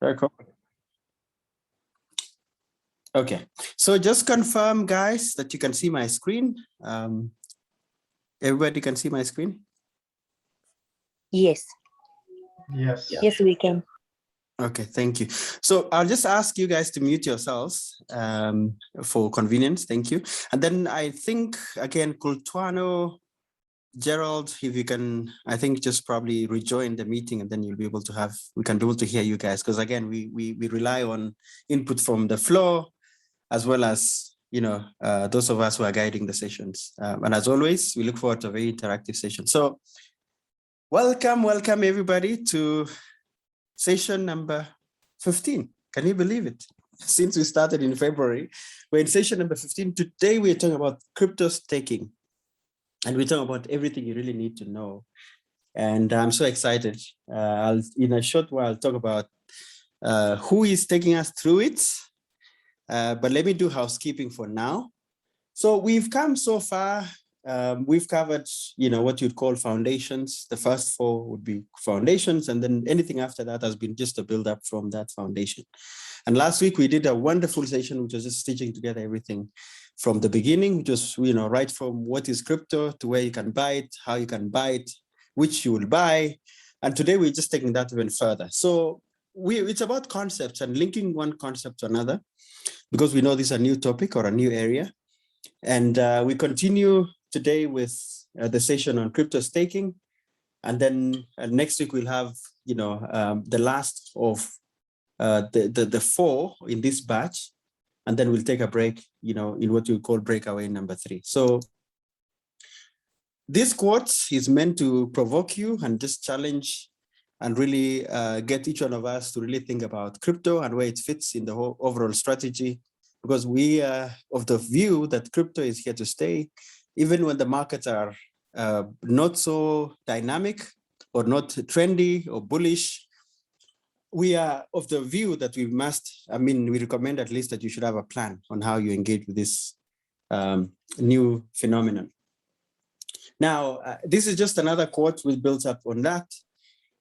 Very cool. Okay, so just confirm, guys, that you can see my screen. Everybody can see my screen? Yes. Yes. Yes, we can. Okay, thank you. So I'll just ask you guys to mute yourselves for convenience. Thank you. And then I think, again, Kultuano, Gerald, if you can, I think just probably rejoin the meeting, and then you'll be able to have, we can be able to hear you guys, because again, we rely on input from the floor, as well as, you know, those of us who are guiding the sessions. And as always, we look forward to a very interactive session. So welcome everybody to session number 15. Can you believe it? Since we started in February, we're in session number 15. Today, we're talking about crypto staking. And we're talking about everything you really need to know. And I'm so excited. I'll, in a short while, talk about who is taking us through it. But let me do housekeeping for now. So we've come so far. We've covered, you know, what you'd call foundations. The first 4 would be foundations, and then anything after that has been just a build up from that foundation. And last week we did a wonderful session, which was just stitching together everything from the beginning, which was, you know, right from what is crypto to where you can buy it, how you can buy it, which you will buy. And today we're just taking that even further. So it's about concepts and linking one concept to another, because we know this is a new topic or a new area. And we continue today with the session on crypto staking. And then next week we'll have, you know, the last of the 4 in this batch. And then we'll take a break, you know, in what we call breakaway number 3. So this quote is meant to provoke you and just challenge and really get each one of us to really think about crypto and where it fits in the whole overall strategy, because we are of the view that crypto is here to stay, even when the markets are not so dynamic or not trendy or bullish. We are of the view that we must, I mean, we recommend at least that you should have a plan on how you engage with this new phenomenon. Now, this is just another quote which builds up on that,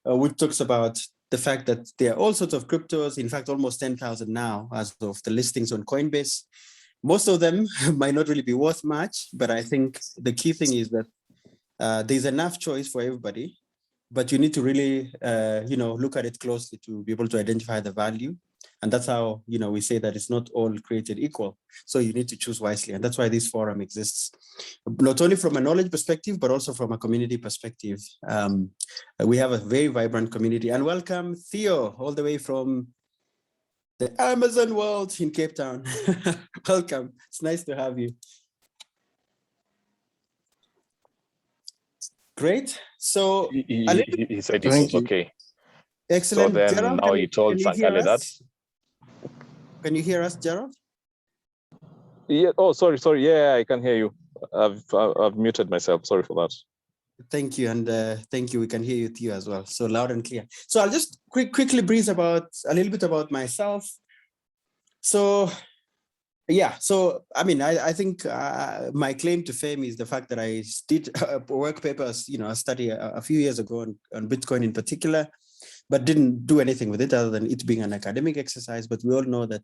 which talks about the fact that there are all sorts of cryptos, in fact, almost 10,000 now as of the listings on Coinbase. Most of them might not really be worth much, but I think the key thing is that there's enough choice for everybody, but you need to really, you know, look at it closely to be able to identify the value. And that's how, you know, we say that it's not all created equal. So you need to choose wisely. And that's why this forum exists, not only from a knowledge perspective, but also from a community perspective. We have a very vibrant community. And welcome, Theo, all the way from the Amazon world in Cape Town. Welcome. It's nice to have you. Great. So he said it was okay. Excellent. So then Gerald, now you told Sankale that. Can you hear us, Gerald? Yeah. Oh, sorry. Yeah, I can hear you. I've muted myself. Sorry for that. Thank you, and thank you. We can hear you, Theo, as well. So loud and clear. So I'll just quickly breeze about a little bit about myself. So yeah, so I mean, I think my claim to fame is the fact that I did work papers, you know, a study a few years ago on Bitcoin in particular, but didn't do anything with it other than it being an academic exercise. But we all know that,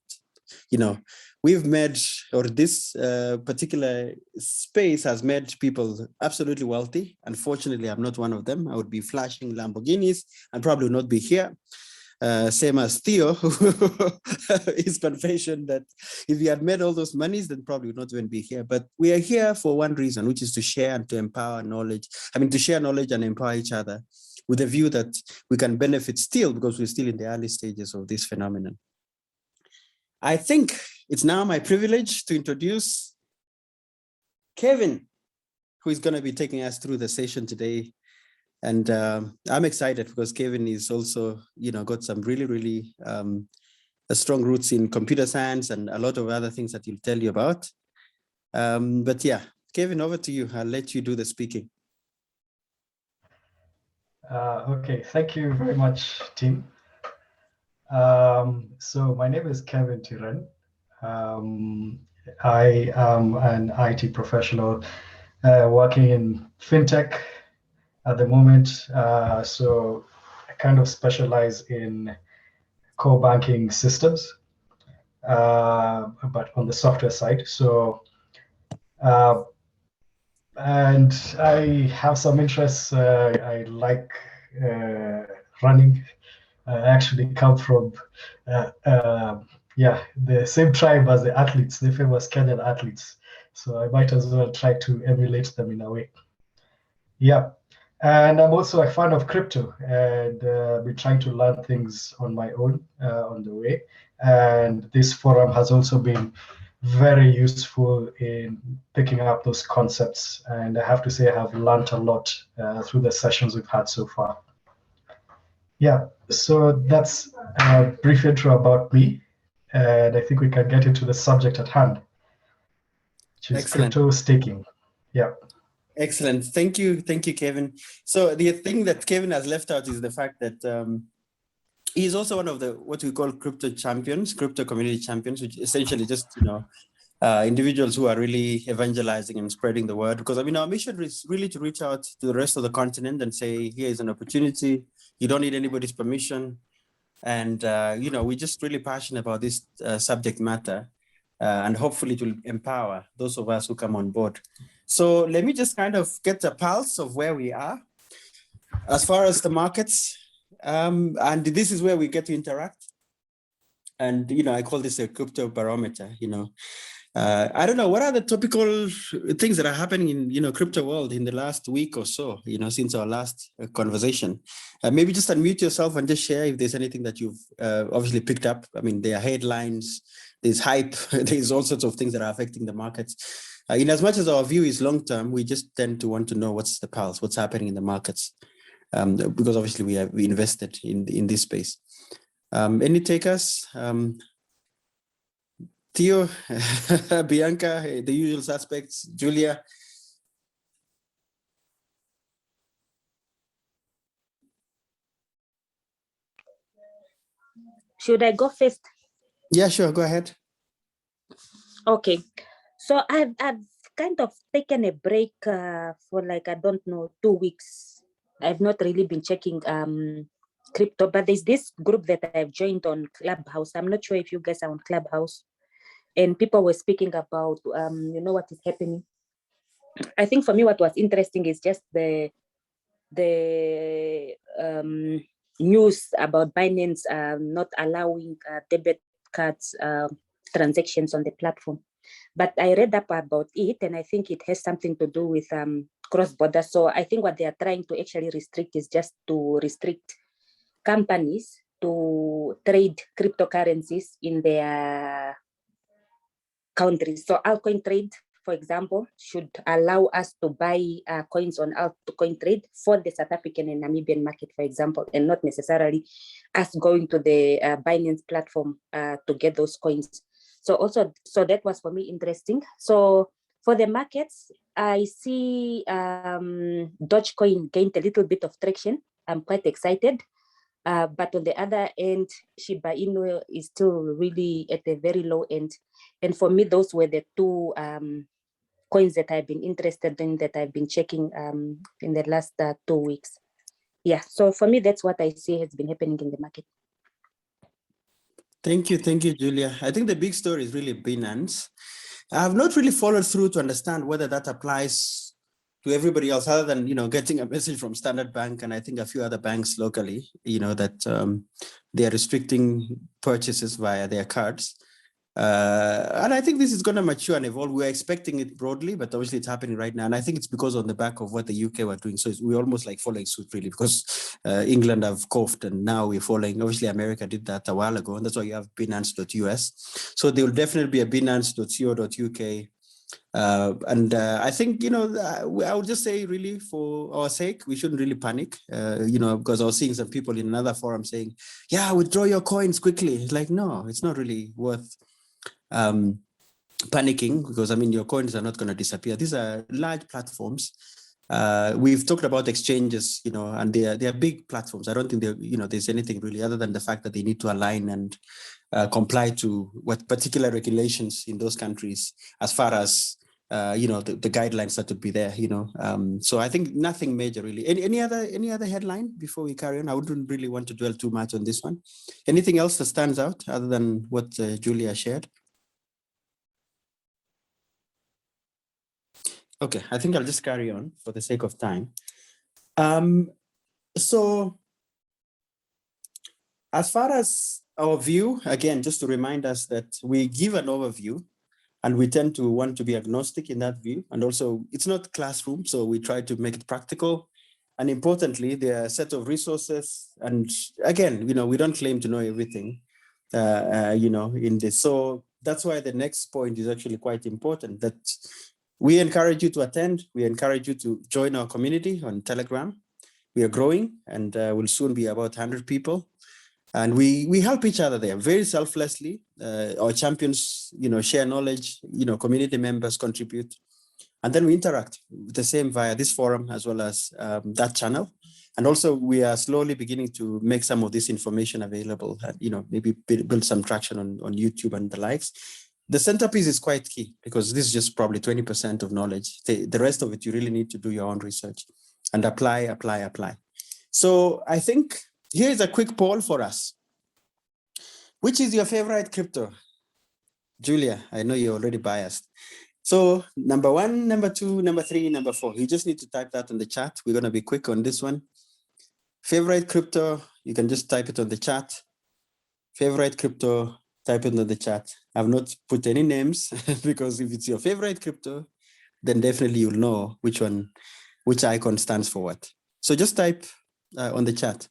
you know, we've made, or this particular space has made people absolutely wealthy. Unfortunately, I'm not one of them. I would be flashing Lamborghinis and probably not be here. Same as Theo, his confession that if he had made all those monies, then probably would not even be here. But we are here for one reason, which is to share and to empower knowledge. I mean, to share knowledge and empower each other with a view that we can benefit still, because we're still in the early stages of this phenomenon. I think it's now my privilege to introduce Kevin, who is going to be taking us through the session today. And I'm excited because Kevin is also, you know, got some really strong roots in computer science and a lot of other things that he'll tell you about. But yeah, Kevin, over to you. I'll let you do the speaking. Okay, thank you very much, Tim. So my name is Kevin Tiren. I am an IT professional working in fintech at the moment. So I kind of specialize in core banking systems, but on the software side. So, and I have some interests. I like running. I actually come from, the same tribe as the athletes, the famous Kenyan athletes. So I might as well try to emulate them in a way. Yeah. And I'm also a fan of crypto, and been trying to learn things on my own on the way. And this forum has also been very useful in picking up those concepts. And I have to say I have learned a lot through the sessions we've had so far. Yeah, so that's a brief intro about me. And I think we can get into the subject at hand, which is Excellent. crypto staking. Yeah. Excellent. Thank you, Kevin. So the thing that Kevin has left out is the fact that he's also one of the what we call crypto champions, crypto community champions, which essentially just individuals who are really evangelizing and spreading the word. Because I mean, our mission is really to reach out to the rest of the continent and say, here is an opportunity. You don't need anybody's permission, and we're just really passionate about this subject matter, and hopefully it will empower those of us who come on board. So let me just kind of get a pulse of where we are as far as the markets. And this is where we get to interact. And, I call this a crypto barometer, I don't know, what are the topical things that are happening in, crypto world in the last week or so, since our last conversation? Maybe just unmute yourself and just share if there's anything that you've obviously picked up. I mean, there are headlines, there's hype, there's all sorts of things that are affecting the markets. In as much as our view is long-term, we just tend to want to know what's the pulse, what's happening in the markets, because obviously we invested in this space. Any takers? Theo, Bianca, the usual suspects, Julia. Should I go first? Yeah, sure, go ahead. Okay, so I've kind of taken a break for like, I don't know, 2 weeks. I've not really been checking crypto, but there's this group that I've joined on Clubhouse. I'm not sure if you guys are on Clubhouse, and people were speaking about what is happening. I think for me what was interesting is just the news about Binance not allowing debit cards transactions on the platform. But I read up about it, and I think it has something to do with cross-border. So I think what they are trying to actually restrict is just to restrict companies to trade cryptocurrencies in their countries. So altcoin trade, for example, should allow us to buy coins on altcoin trade for the South African and Namibian market, for example, and not necessarily us going to the Binance platform to get those coins. So that was for me interesting. So for the markets, I see Dogecoin gained a little bit of traction. I'm quite excited. But on the other end, Shiba Inu is still really at a very low end. And for me, those were the two coins that I've been interested in, that I've been checking in the last 2 weeks. Yeah, so for me, that's what I see has been happening in the market. Thank you, Julia. I think the big story is really Binance. I have not really followed through to understand whether that applies to everybody else, other than getting a message from Standard Bank and I think a few other banks locally, that they are restricting purchases via their cards. And I think this is going to mature and evolve. We're expecting it broadly, but obviously it's happening right now. And I think it's because on the back of what the UK were doing. So we're almost like following suit, really, because England have coughed and now we're following. Obviously, America did that a while ago, and that's why you have Binance.us. So there will definitely be a Binance.co.uk. I think, I would just say, really, for our sake, we shouldn't really panic, because I was seeing some people in another forum saying, yeah, withdraw your coins quickly. It's like, no, it's not really worth panicking, because I mean, your coins are not going to disappear. These are large platforms. We've talked about exchanges, and they are big platforms. I don't think there's anything really other than the fact that they need to align and comply to what particular regulations in those countries, as far as the guidelines that would be there, so I think nothing major really. Any other headline before we carry on? I wouldn't really want to dwell too much on this one. Anything else that stands out other than what Julia shared? Okay, I think I'll just carry on for the sake of time. So as far as our view, again, just to remind us that we give an overview and we tend to want to be agnostic in that view. And also it's not classroom, so we try to make it practical. And importantly, there are a set of resources. And again, we don't claim to know everything, in this. So that's why the next point is actually quite important, that we encourage you to attend. We encourage you to join our community on Telegram. We are growing and will soon be about 100 people. And we help each other there very selflessly. Our champions, share knowledge, community members contribute. And then we interact the same via this forum as well as that channel. And also we are slowly beginning to make some of this information available and, maybe build some traction on YouTube and the likes. The centerpiece is quite key because this is just probably 20% of knowledge. The rest of it, you really need to do your own research and apply. So I think here is a quick poll for us. Which is your favorite crypto? Julia, I know you're already biased. So number 1, number 2, number 3, number 4. You just need to type that in the chat. We're going to be quick on this one. Favorite crypto, you can just type it on the chat. Favorite crypto, type it in the chat. I've not put any names because if it's your favorite crypto, then definitely you'll know which icon stands for what. So just type on the chat.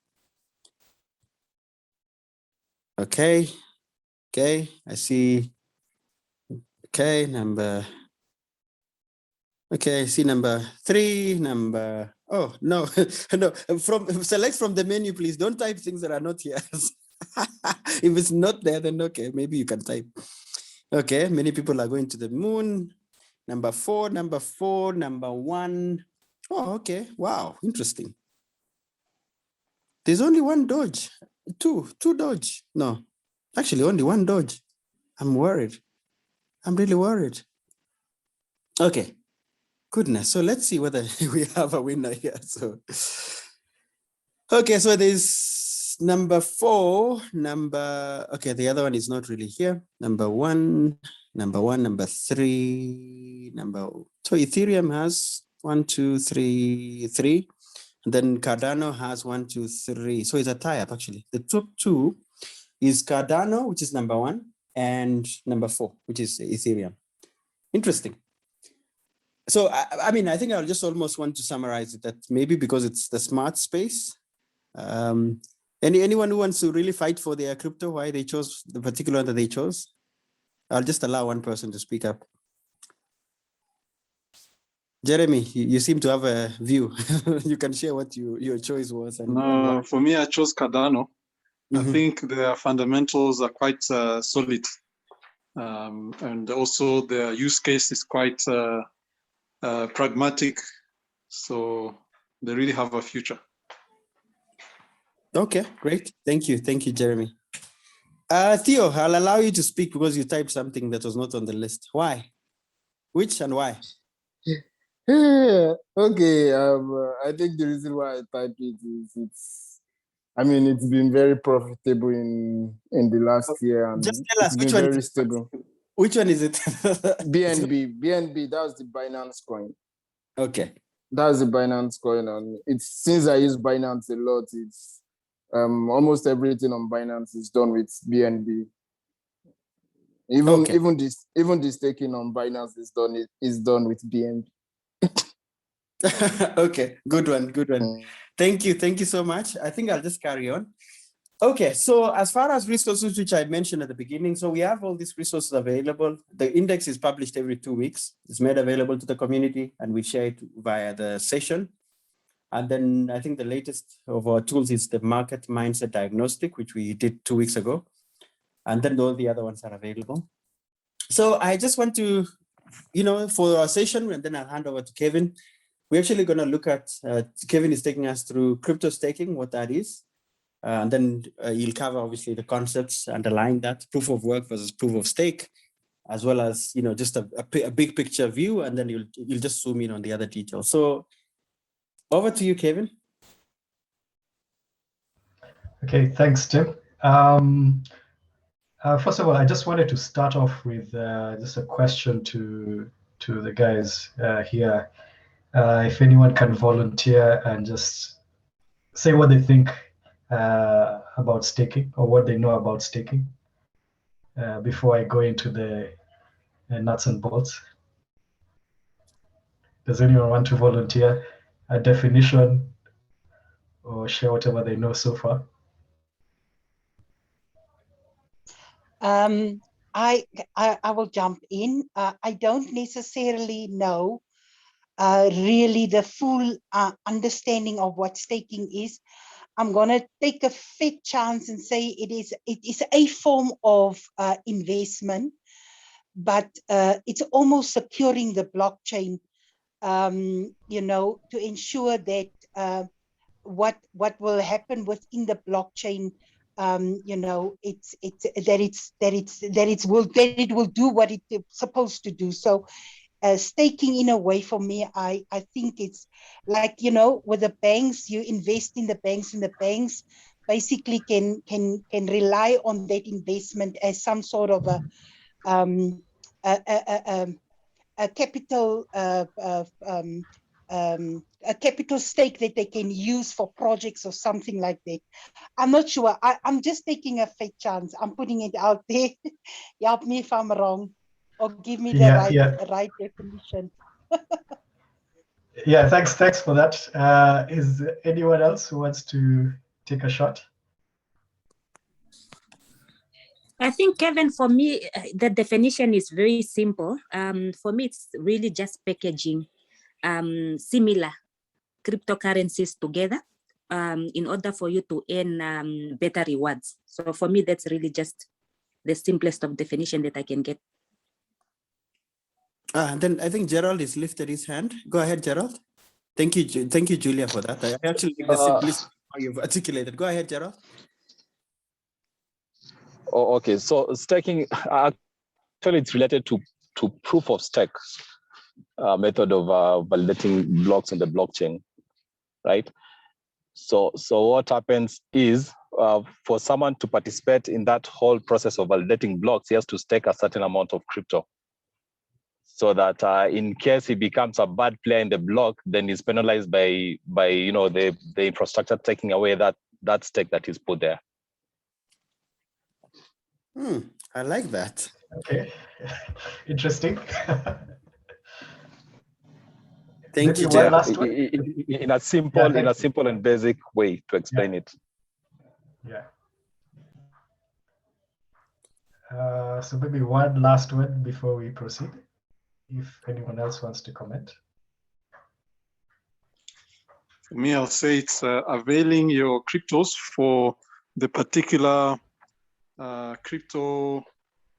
Okay, I see. Okay, I see number 3, oh, no, no, select from the menu, please. Don't type things that are not here. If it's not there, then okay, maybe you can type. Okay, many people are going to the moon. Number 4, number 1. Oh, okay, wow, interesting. There's only one Doge, two Doge. No, actually only one Doge. I'm worried. I'm really worried. Okay, goodness. So let's see whether we have a winner here. So, okay, so there's number 4, okay, the other one is not really here. Number 1, number 3, so Ethereum has 1, 2, 3, 3. And then Cardano has 1, 2, 3. So it's a tie-up actually. The top 2 is Cardano, which is number 1, and number 4, which is Ethereum. Interesting. So, I mean, I think I'll just almost want to summarize it that maybe because it's the smart space. Anyone who wants to really fight for their crypto, why they chose the particular one that they chose? I'll just allow one person to speak up. Jeremy, you seem to have a view. You can share what your choice was. And for me, I chose Cardano. I think the fundamentals are quite solid. And also the use case is quite pragmatic. So they really have a future. Okay, great. Thank you, Jeremy. Theo, I'll allow you to speak because you typed something that was not on the list. Why? Which and why? Okay, I think the reason why I typed it is it's been very profitable in the last year, and just tell us it's been very stable. Which one is it? BNB, that's the Binance coin. Okay. That's the Binance coin, and since I use Binance a lot, it's almost everything on Binance is done with BNB. Even the staking on Binance is done with BNB. Okay, good one. Thank you so much. I think I'll just carry on. Okay, so as far as resources, which I mentioned at the beginning, so we have all these resources available. The index is published every 2 weeks. It's made available to the community and we share it via the session. And then I think the latest of our tools is the market mindset diagnostic, which we did 2 weeks ago. And then all the other ones are available. So I just want to, for our session, and then I'll hand over to Kevin. We're actually going to look at, Kevin is taking us through crypto staking, what that is. And then he'll cover obviously the concepts underlying that, proof of work versus proof of stake. as well as, just a big picture view, and then you'll just zoom in on the other details. So over to you, Kevin. Okay, thanks, Tim. First of all, I just wanted to start off with just a question to the guys here. If anyone can volunteer and just say what they think about staking, or what they know about staking, before I go into the nuts and bolts. Does anyone want to volunteer a definition or share whatever they know so far? I will jump in. I don't necessarily know really the full understanding of what staking is. I'm going to take a fair chance and say it is a form of investment, but it's almost securing the blockchain, to ensure that what will happen within the blockchain, it will do what it's supposed to do. So staking, in a way, for me, I think it's like, with the banks, you invest in the banks, and the banks basically can rely on that investment as some sort of a capital a capital stake that they can use for projects or something like that. I'm not sure. I'm just taking a fake chance. I'm putting it out there. Help me if I'm wrong, or give me the right definition. Yeah, thanks for that. Is anyone else who wants to take a shot? I think, Kevin, for me, the definition is very simple. For me, it's really just packaging similar cryptocurrencies together in order for you to earn better rewards. So for me, that's really just the simplest of definition that I can get. Then I think Gerald has lifted his hand. Go ahead, Gerald. Thank you, Julia, for that. I actually like the simplicity how you've articulated. Go ahead, Gerald. Oh, okay, so staking, actually it's related to proof of stake method of validating blocks on the blockchain, right? So what happens is for someone to participate in that whole process of validating blocks, he has to stake a certain amount of crypto, so that in case he becomes a bad player in the block, then he's penalized by the infrastructure taking away that stake that he's put there. I like that. Okay, interesting. Thank you, one Gerald. last one. In a simple and basic way to explain it. Yeah. So maybe one last one before we proceed, if anyone else wants to comment. For me, I'll say it's availing your cryptos for the particular crypto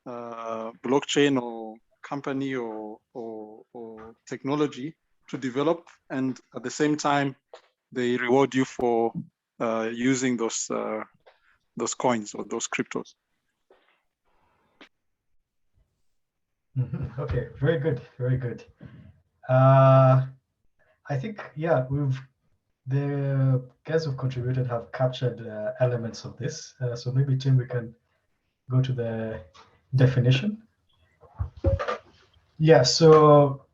blockchain or company or technology to develop, and at the same time they reward you for using those coins or those cryptos. Okay, very good. I think, yeah, the guys who've contributed have captured elements of this. So maybe, Tim, we can go to the definition. Yeah, so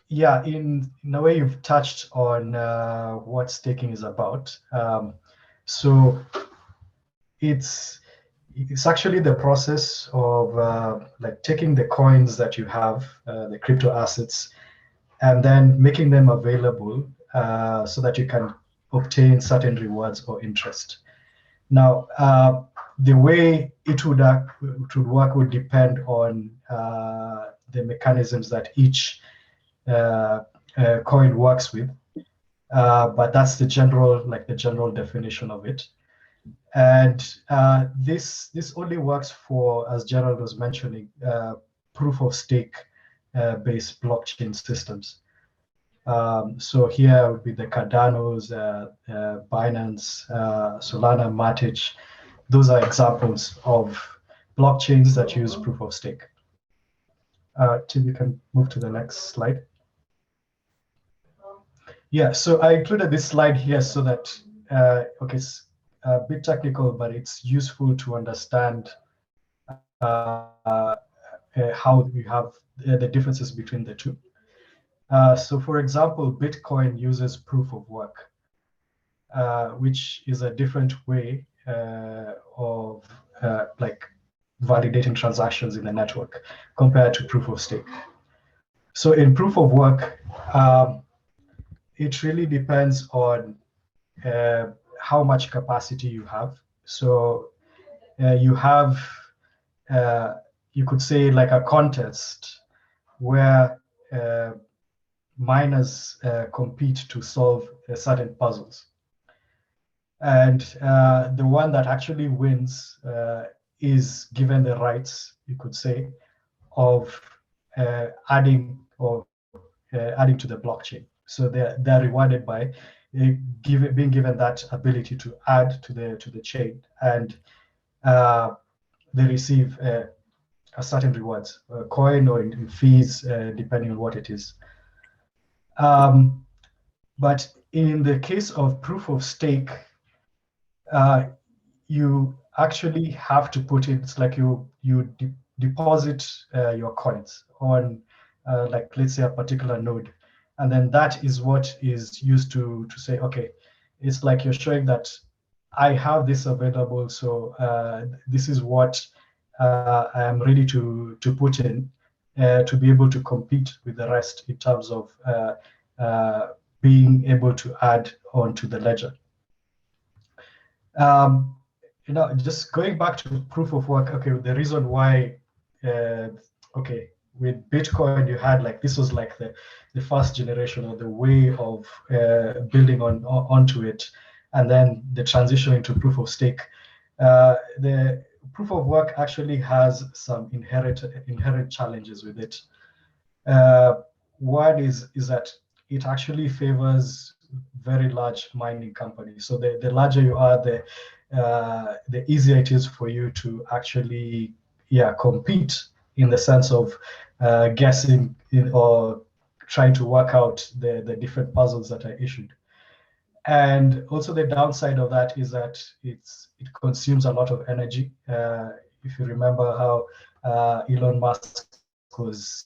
yeah, in a way you've touched on what staking is about. So it's actually the process of like taking the coins that you have, the crypto assets, and then making them available so that you can obtain certain rewards or interest. Now, the way it would work would depend on the mechanisms that each coin works with, but that's the general definition of it. And this only works for, as Gerald was mentioning, proof of stake based blockchain systems. So here would be the Cardanos, Binance, Solana, Matic. Those are examples of blockchains that use proof of stake. Tim, you can move to the next slide. Yeah, so I included this slide here so that, okay, it's a bit technical, but it's useful to understand how we have the differences between the two. So for example, Bitcoin uses proof of work, which is a different way of like validating transactions in the network compared to proof of stake. So in proof of work, it really depends on how much capacity you have. So you have, you could say like a contest where miners compete to solve certain puzzles. And the one that actually wins is given the rights, you could say, of adding to the blockchain. So they're rewarded by being given that ability to add to the chain, and they receive a certain rewards, a coin or in fees, depending on what it is. But in the case of proof of stake, you actually have to put it. It's like you deposit your coins on, like let's say a particular node, and then that is what is used to say, okay, it's like you're showing that I have this available, so this is what I am ready to put in to be able to compete with the rest in terms of being able to add onto the ledger. You know, just going back to proof of work. Okay, the reason why, okay, with Bitcoin you had like, this was like the first generation or the way of building onto it, and then the transition into proof of stake. The proof of work actually has some inherent challenges with it. One is that it actually favors very large mining companies. So the larger you are, the easier it is for you to actually, compete in the sense of guessing or trying to work out the different puzzles that are issued. And also the downside of that is that it consumes a lot of energy. If you remember how Elon Musk was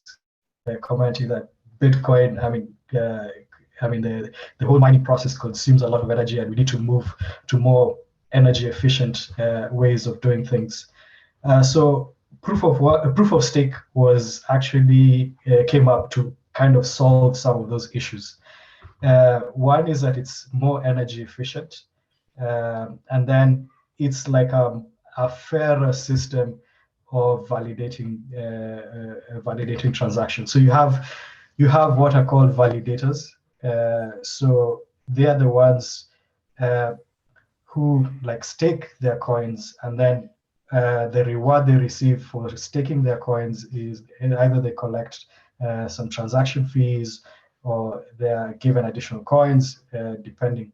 commenting that Bitcoin, the whole mining process consumes a lot of energy, and we need to move to more energy efficient ways of doing things. So proof of stake was actually came up to kind of solve some of those issues. One is that it's more energy efficient, and then it's like a fairer system of validating transactions. So you have what are called validators. So they are the ones who like stake their coins, and then the reward they receive for staking their coins is either they collect some transaction fees, or they are given additional coins, depending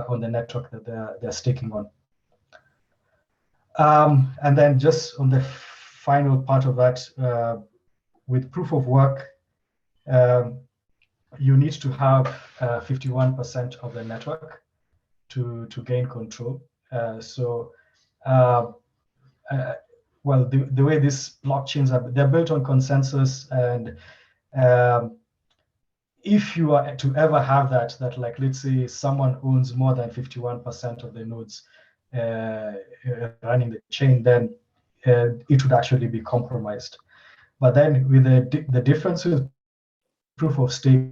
on the network that they're staking on. And then just on the final part of that, with proof of work, you need to have 51% of the network to gain control. Well, the way these blockchains they're built on consensus, and if you are to ever have that like, let's say someone owns more than 51% of the nodes running the chain, then it would actually be compromised. But then with the difference with proof of stake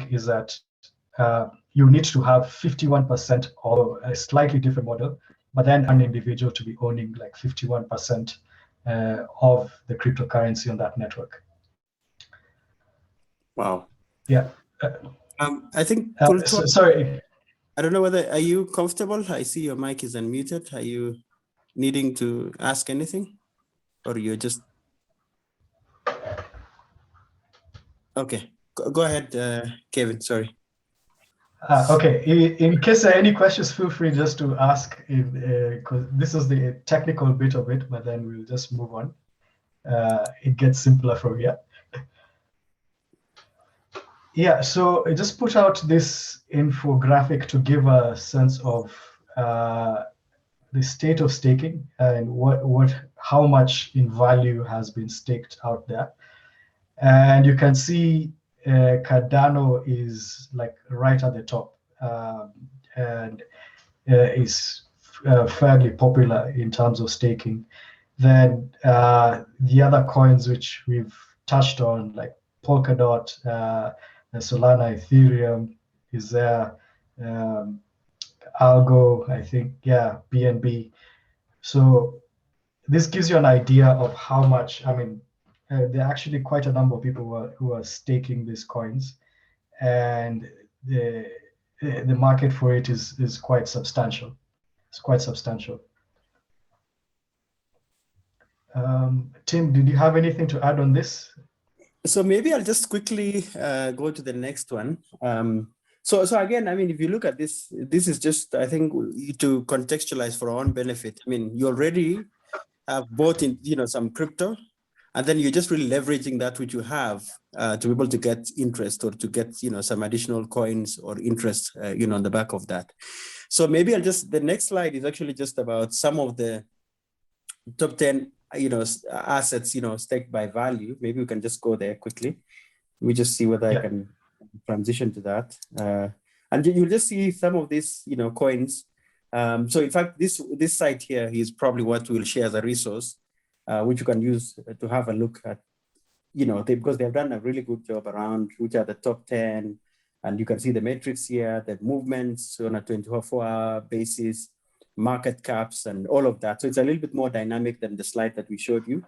is that you need to have 51% or a slightly different model, but then an individual to be owning like 51% of the cryptocurrency on that network. Wow. Yeah. I think. Sorry. I don't know whether, are you comfortable? I see your mic is unmuted. Are you needing to ask anything, or you're just? Okay, go ahead, Kevin. Sorry. Okay, in case there are any questions, feel free just to ask, because this is the technical bit of it, but then we'll just move on. It gets simpler from here. Yeah, so I just put out this infographic to give a sense of the state of staking and how much in value has been staked out there. And you can see Cardano is like right at the top, and is fairly popular in terms of staking. Then the other coins which we've touched on, like Polkadot, Solana, Ethereum is there, Algo, I think, yeah, BNB. So this gives you an idea of how much, I mean, there are actually quite a number of people who are staking these coins, and the market for it is quite substantial. It's quite substantial. Tim, did you have anything to add on this? So maybe I'll just quickly go to the next one. So again, I mean, if you look at this, this is just, I think, to contextualize for our own benefit. I mean, you already have bought in, some crypto, and then you're just really leveraging that which you have to be able to get interest or to get, some additional coins or interest, on the back of that. So maybe the next slide is actually just about some of the top 10, assets, staked by value. Maybe we can just go there quickly. We just see whether I can transition to that. And you'll just see some of these, coins. So in fact, this site here is probably what we'll share as a resource, which you can use to have a look at, because they've done a really good job around which are the top 10. And you can see the metrics here, the movements on a 24-hour basis, market caps, and all of that. So it's a little bit more dynamic than the slide that we showed you.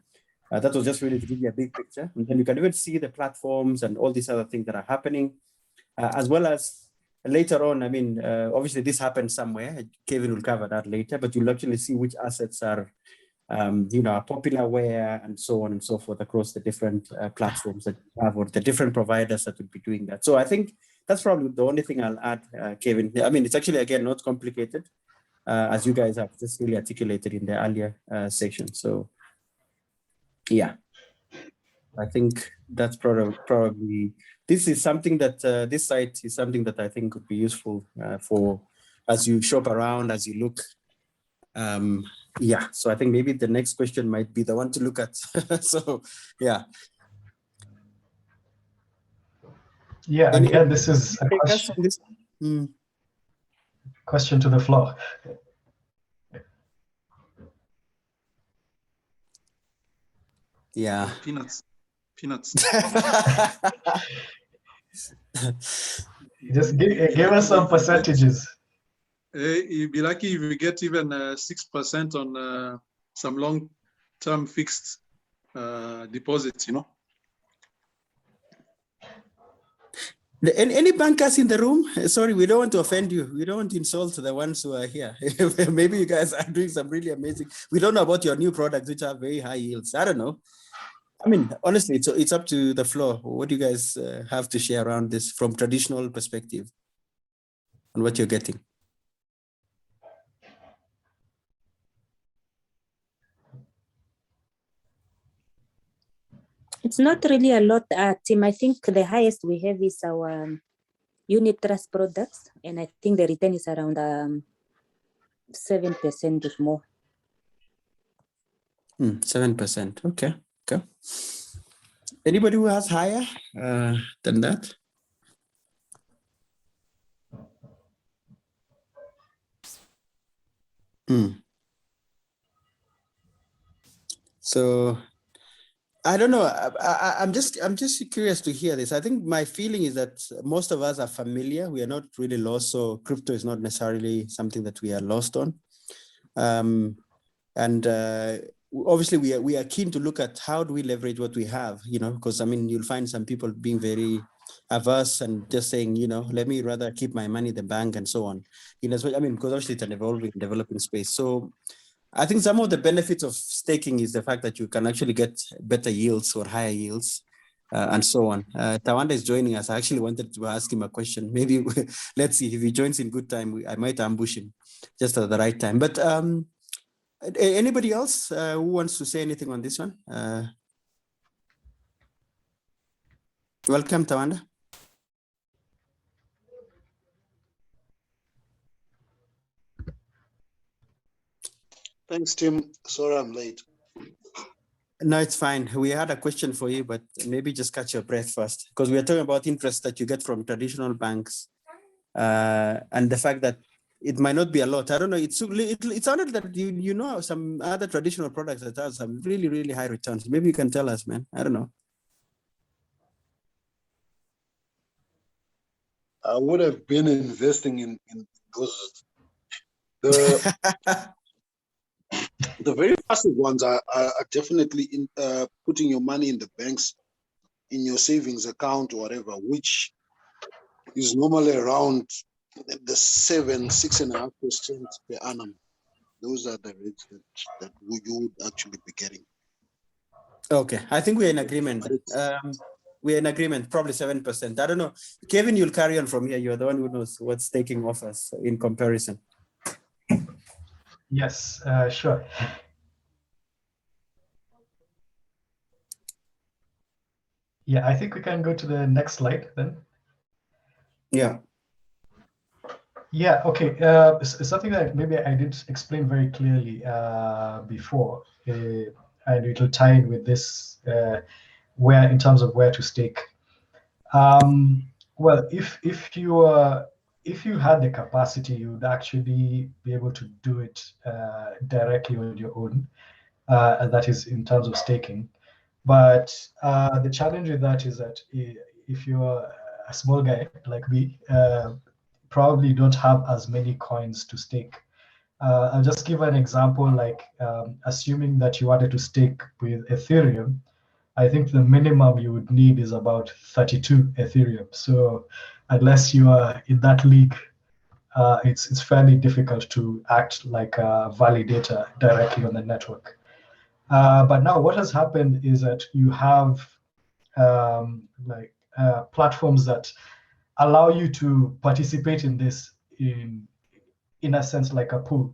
That was just really to give you a big picture. And then you can even see the platforms and all these other things that are happening, as well as later on. I mean, obviously this happens somewhere. Kevin will cover that later, but you'll actually see which assets are, are popular where, and so on and so forth across the different platforms that you have, or the different providers that will be doing that. So I think that's probably the only thing I'll add, Kevin. I mean, it's actually, again, not complicated, as you guys have just really articulated in the earlier section. So yeah, I think that's probably this is something that this site is something that I think could be useful for as you shop around, as you look. Yeah, so I think maybe the next question might be the one to look at. So yeah. Yeah, and again, this is a question to the floor. Yeah. Peanuts. Just give us some percentages. You'd be lucky if you get even 6% on some long-term fixed deposits, Any bankers in the room? Sorry, we don't want to offend you. We don't want to insult the ones who are here. Maybe you guys are doing some really amazing. We don't know about your new products, which have very high yields. I don't know. I mean, honestly, it's up to the floor. What do you guys have to share around this from traditional perspective on what you're getting? It's not really a lot, Tim. I think the highest we have is our unit trust products, and I think the return is around 7% or more. 7%. Okay. Anybody who has higher than that? So I don't know. I'm just curious to hear this. I think my feeling is that most of us are familiar. We are not really lost. So crypto is not necessarily something that we are lost on. Obviously we are keen to look at how do we leverage what we have, because I mean, you'll find some people being very averse and just saying, let me rather keep my money in the bank and so on. So, I mean, because obviously it's an evolving, developing space. So I think some of the benefits of staking is the fact that you can actually get better yields or higher yields. and so on. Tawanda is joining us. I actually wanted to ask him a question. Maybe let's see if he joins in good time. I might ambush him just at the right time. But anybody else who wants to say anything on this one? Welcome, Tawanda. Thanks, Tim. Sorry I'm late. No, it's fine. We had a question for you, but maybe just catch your breath first, because we are talking about interest that you get from traditional banks and the fact that it might not be a lot. I don't know. It sounded that you know some other traditional products that have some really, really high returns. Maybe you can tell us, man. I don't know. I would have been investing in those. The very passive ones are definitely putting your money in the banks, in your savings account or whatever, which is normally around the 6.5% per annum. Those are the rates that you would actually be getting. Okay, I think we're in agreement. We're in agreement, probably 7%. I don't know. Kevin, you'll carry on from here. You're the one who knows what's taking off us in comparison. Yes, sure. Yeah, I think we can go to the next slide then. Yeah. Yeah, okay. Something that maybe I didn't explain very clearly before, and it'll tie in with this, where in terms of where to stake. Well, if you had the capacity, you would actually be able to do it directly on your own, and that is in terms of staking. But the challenge with that is that if you're a small guy like me, probably don't have as coins coins to stake. I'll just give an example, like assuming that you wanted to stake with Ethereum, I think the minimum you would need is about 32 Ethereum. So unless you are in that league, it's fairly difficult to act like a validator directly on the network. But now what has happened is that you have platforms that allow you to participate in this in a sense like a pool.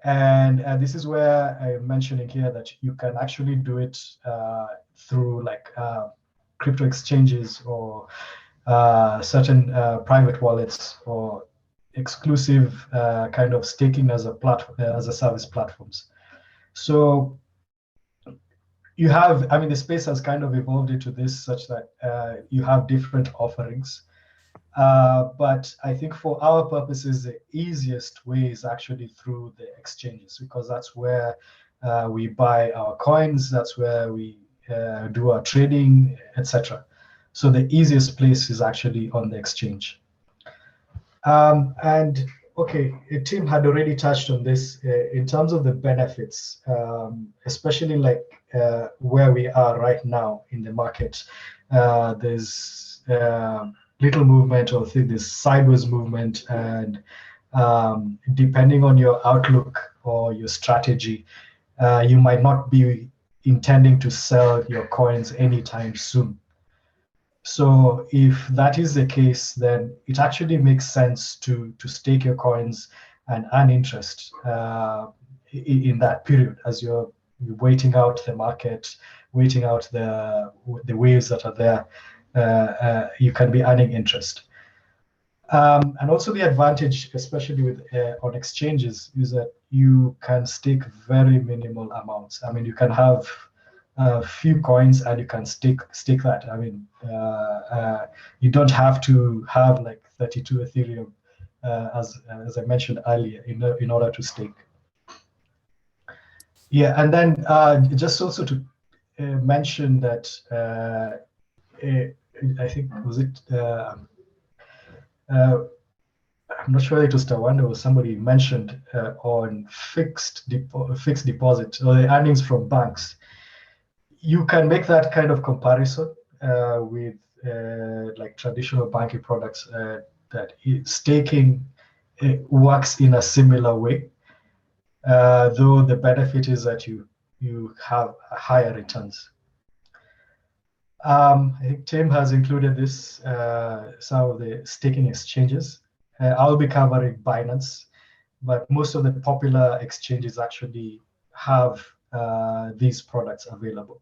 And this is where I'm mentioning here that you can actually do it through like crypto exchanges or certain private wallets or exclusive kind of staking as a platform, as a service platforms. So you have, I mean, the space has kind of evolved into this such that you have different offerings. But I think for our purposes, the easiest way is actually through the exchanges, because that's where we buy our coins, that's where we do our trading, etc. So the easiest place is actually on the exchange. And okay, Tim had already touched on this in terms of the benefits, especially like where we are right now in the market. There's little movement, or this sideways movement, and depending on your outlook or your strategy, you might not be intending to sell your coins anytime soon. So if that is the case, then it actually makes sense to stake your coins and earn interest in that period as you're waiting out the market, waiting out the waves that are there. You can be earning interest. And also the advantage, especially with on exchanges, is that you can stake very minimal amounts. I mean, you can have a few coins and you can stake that. I mean, you don't have to have like 32 Ethereum, as I mentioned earlier, in order to stake. Yeah, and then just also to mention that I think, was it, I'm not sure it was Tawanda or somebody mentioned on fixed deposit or the earnings from banks. You can make that kind of comparison with like traditional banking products, that staking works in a similar way, though the benefit is that you have higher returns. I think Tim has included this, some of the staking exchanges. I'll be covering Binance, but most of the popular exchanges actually have these products available.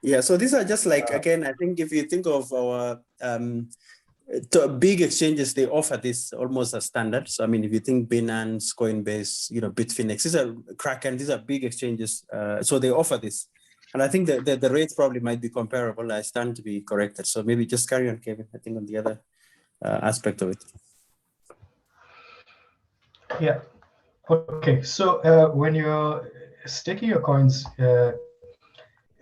Yeah, so these are just like, again, I think if you think of our big exchanges, they offer this almost as standard. So I mean, if you think Binance, Coinbase, Bitfinex, these are Kraken, these are big exchanges. So they offer this. And I think the rates probably might be comparable. I stand to be corrected. So maybe just carry on, Kevin, I think on the other aspect of it. Yeah. Okay. So when you're staking your coins,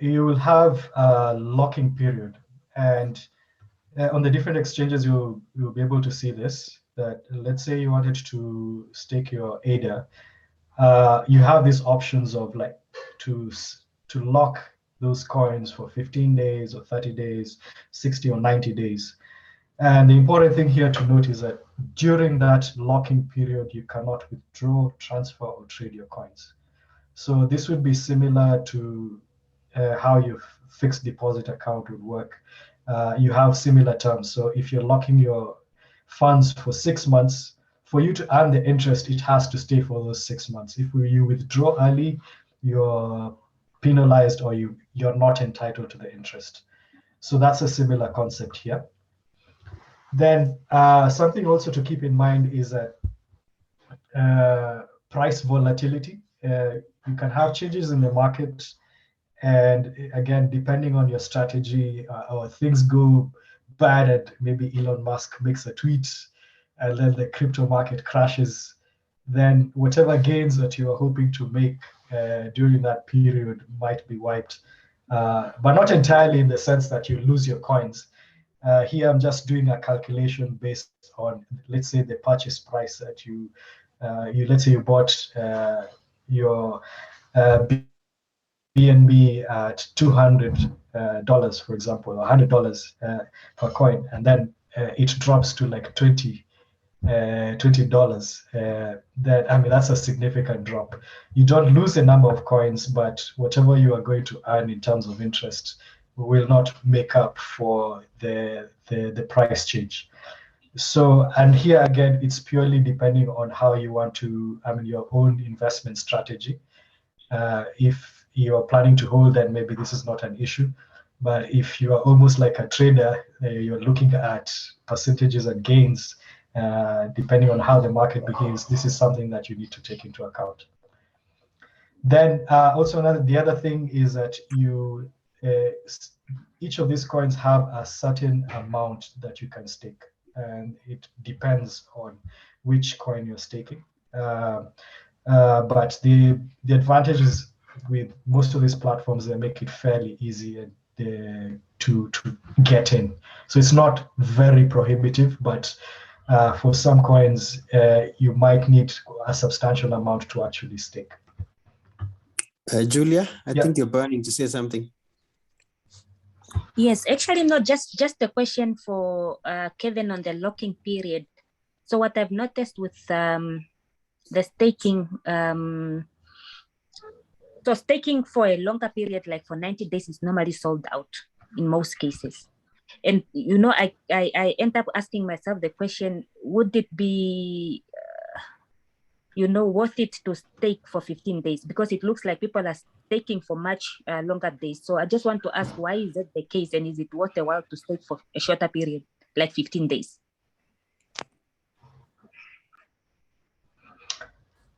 you will have a locking period. And on the different exchanges, you'll be able to see this, that let's say you wanted to stake your ADA. You have these options of like to lock those coins for 15 days or 30 days, 60 or 90 days. And the important thing here to note is that during that locking period, you cannot withdraw, transfer, or trade your coins. So this would be similar to how your fixed deposit account would work. You have similar terms. So if you're locking your funds for 6 months, for you to earn the interest, it has to stay for those 6 months. If you withdraw early, you're penalized or you're not entitled to the interest. So that's a similar concept here. Then something also to keep in mind is that price volatility. You can have changes in the market, and again, depending on your strategy, or things go bad, and maybe Elon Musk makes a tweet, and then the crypto market crashes, then whatever gains that you are hoping to make during that period might be wiped, but not entirely in the sense that you lose your coins. Here, I'm just doing a calculation based on, let's say, the purchase price that let's say you bought your BNB at $200, for example, or $100 per coin, and then it drops to like $20. That, I mean, that's a significant drop. You don't lose a number of coins, but whatever you are going to earn in terms of interest will not make up for the price change. So, and here again, it's purely depending on how you want to, I mean, your own investment strategy. If you're planning to hold, then maybe this is not an issue. But if you are almost like a trader, you're looking at percentages and gains, depending on how the market behaves, this is something that you need to take into account. Then also the other thing is that each of these coins have a certain amount that you can stake, and it depends on which coin you're staking. But the advantage is with most of these platforms, they make it fairly easy to get in. So it's not very prohibitive, but for some coins, you might need a substantial amount to actually stake. Julia, I think you're burning to say something. Yes, actually, no, just a question for Kevin on the locking period. So what I've noticed with the staking, so staking for a longer period, like for 90 days, is normally sold out in most cases. And, you know, I end up asking myself the question, would it be, worth it to stake for 15 days? Because it looks like people are staking for much longer days. So I just want to ask, why is that the case? And is it worth a while to stake for a shorter period, like 15 days?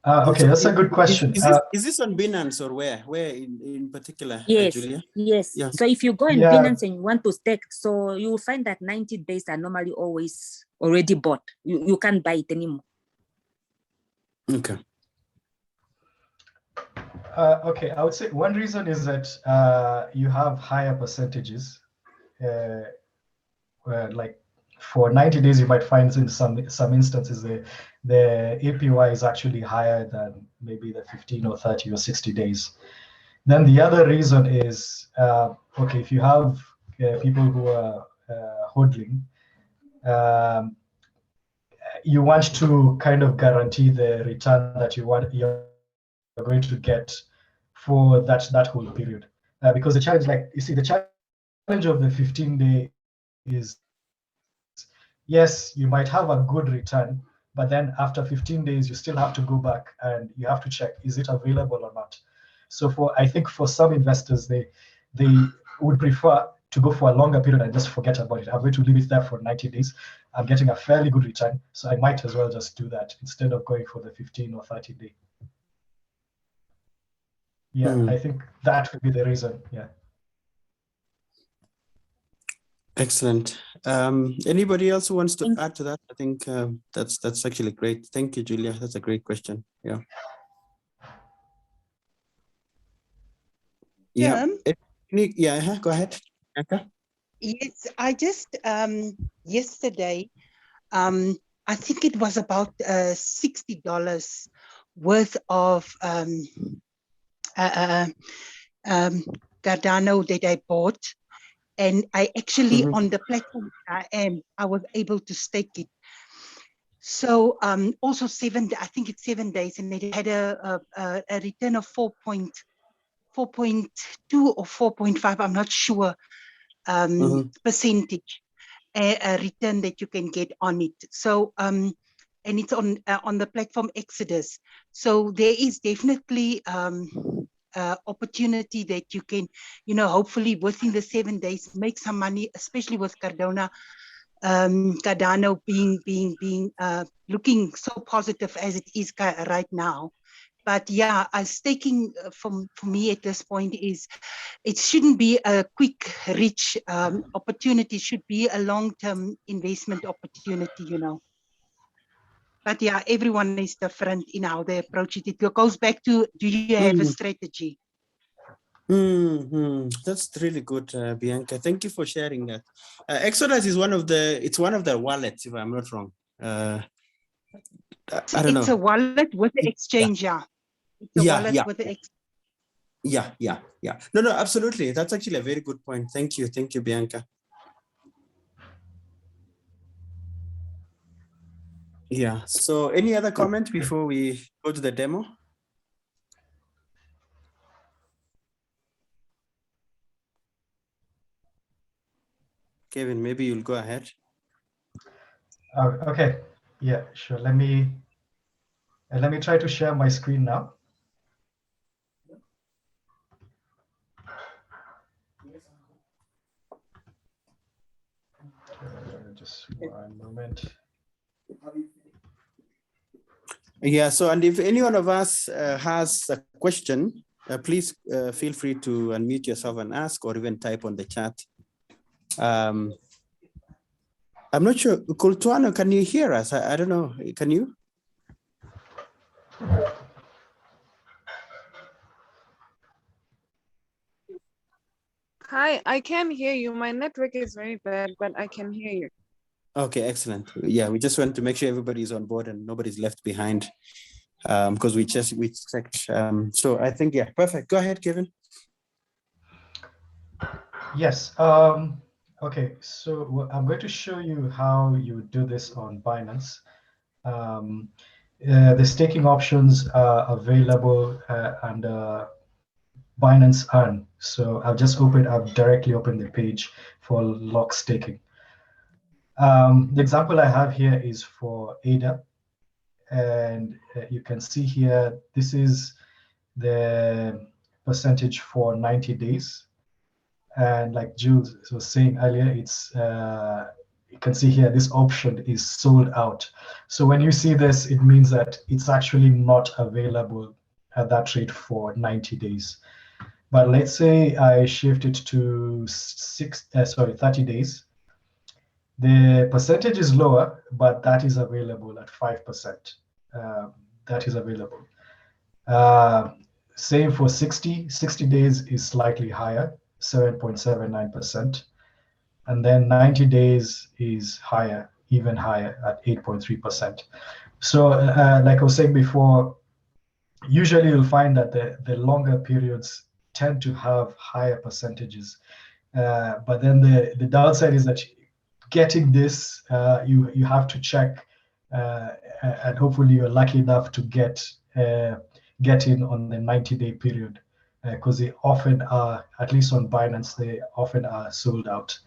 Okay, that's a good question. Is this on Binance or where? Where in particular, yes, Julia? Yes. Yeah. So if you go in Binance and you want to stake, so you will find that 90 days are normally always already bought. You can't buy it anymore. Okay. Okay, I would say one reason is that you have higher percentages. Like for 90 days, you might find in some instances the APY is actually higher than maybe the 15 or 30 or 60 days. Then the other reason is, okay, if you have people who are hodling, you want to kind of guarantee the return that you're going to get for that whole period. Because the challenge, like you see, the challenge of the 15-day is, yes, you might have a good return, but then after 15 days, you still have to go back and you have to check, is it available or not? So I think for some investors, they would prefer to go for a longer period and just forget about it. I'm going to leave it there for 90 days. I'm getting a fairly good return, so I might as well just do that instead of going for the 15 or 30 day. Yeah, I think that would be the reason. Yeah. Excellent. Anybody else who wants to add to that? I think that's actually great. Thank you, Julia. That's a great question. Yeah. Yeah. Yeah. Go ahead. Okay. Yes, I just yesterday, I think it was about $60 worth of Cardano that I bought, and I actually on the platform I was able to stake it. So also I think it's 7 days, and it had a return of 4.2 or 4.5. I'm not sure percentage a return that you can get on it. So and it's on the platform Exodus. So there is definitely opportunity that you can, hopefully within the 7 days make some money, especially with Cardano being looking so positive as it is right now. But yeah, staking for me at this point is, it shouldn't be a quick, rich opportunity. It should be a long-term investment opportunity, But yeah, everyone is different in how they approach it. It goes back to, do you have a strategy? That's really good, Bianca. Thank you for sharing that. Exodus is one of the wallets, if I'm not wrong. I don't know. It's a wallet with the exchange, yeah. It's a wallet with the exchange. Yeah. No, absolutely. That's actually a very good point. Thank you, Bianca. Yeah. So, any other comment before we go to the demo? Kevin, maybe you'll go ahead. Okay. Yeah, sure. Let me try to share my screen now. Just one moment. Yeah, so, and if any one of us has a question, please feel free to unmute yourself and ask, or even type on the chat. I'm not sure, Kultuano, can you hear us? I don't know, can you? Hi, I can hear you. My network is very bad, but I can hear you. Okay, excellent. Yeah, we just want to make sure everybody's on board and nobody's left behind, because we checked. So I think, yeah, perfect. Go ahead, Kevin. Yes. Okay, so I'm going to show you how you do this on Binance. The staking options are available under Binance Earn. So I've directly opened the page for lock staking. The example I have here is for ADA, and you can see here, this is the percentage for 90 days. And like Jules was saying earlier, it's you can see here, this option is sold out. So when you see this, it means that it's actually not available at that rate for 90 days. But let's say I shift it to 30 days. The percentage is lower, but that is available at 5%. That is available. Same for 60 days is slightly higher, 7.79%. And then 90 days is higher, even higher at 8.3%. So like I was saying before, usually you'll find that the longer periods tend to have higher percentages. But then the downside is that getting this, you have to check, and hopefully you're lucky enough to get in on the 90-day period. because they often are, at least on Binance, they often are sold out.